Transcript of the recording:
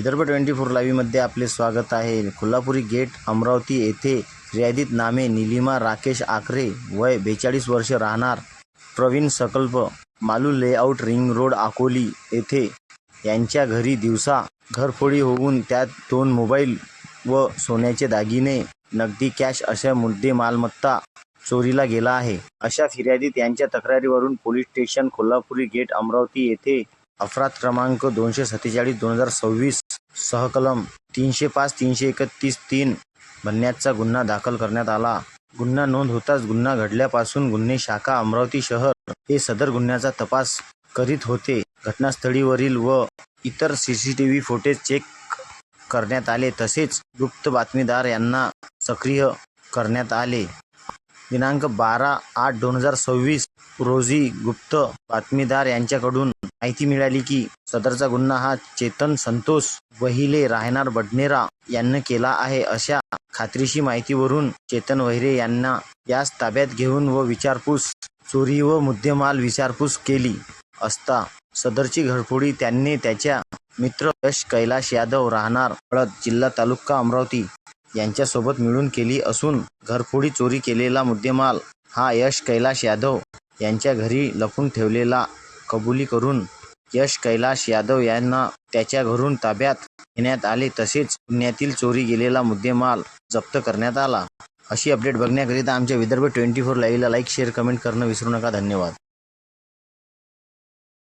विदर्भ 24 लाईव्हमध्ये आपले स्वागत आहे। कोल्हापुरी गेट अमरावती येथे फिर्यादित नामे निलिमा राकेश आकरे, वय 42 वर्ष, राहणार प्रवीण सकल्प, Malu layout, ring road, Akoli येथे यांच्या घरी दिवसा घरफोडी होऊन त्यात 2 मोबाईल व सोन्याचे दागिने, नगदी कॅश अशा मुद्दे मालमत्ता चोरीला गेला आहे। अशा फिर्यादित यांच्या तक्रारीवरून police station Kolhapuri gate Amravati येथे अपराध क्रमांक 247/2026 सहकलम 305-331-3 भन्याचा गुन्हा दाखल करण्यात आला। गुन्हा नोंद होताच गुन्हा घडल्यापासून गुन्हे शाखा अमरावती शहर हे सदर गुन्ह्याचा तपास करीत होते। घटनास्थळीवरील व इतर सीसीटीव्ही फुटेज चेक करण्यात आले तसेच गुप्त बातमीदार यांना सक्रिय करण्यात आले। दिनांक 12/8/2026 रोजी गुप्त बातमीदार यांच्याकडून माहिती मिळाली की सदरचा गुन्हा हा चेतन संतोष वहिले राहणार बडनेरा यांनी केला आहे। अशा खात्रीशी माहितीवरून चेतन वहिरे यांना यास ताब्यात घेऊन व विचारपूस चोरी व मुद्देमाल विचारपूस केली असता सदरची घरफोडी त्यांनी त्याच्या मित्र यश कैलाश यादव राहणार हळद जिल्हा तालुका अमरावती यांच्यासोबत मिळून केली असून घरफोडी चोरी केलेला मुद्देमाल हा यश कैलाश यादव यांच्या घरी लपून ठेवलेला कबुली करून यश कैलाश यादव यांना त्याच्या घरून ताब्यात घेण्यात आले तसेच गुन्ह्यातील चोरी गेलेला मुद्देमाल जप्त करण्यात आला। अशी अपडेट बघण्याकरिता आमच्या विदर्भ 24 लाईव्हला लाईक, शेअर, कमेंट करणं विसरू नका। धन्यवाद।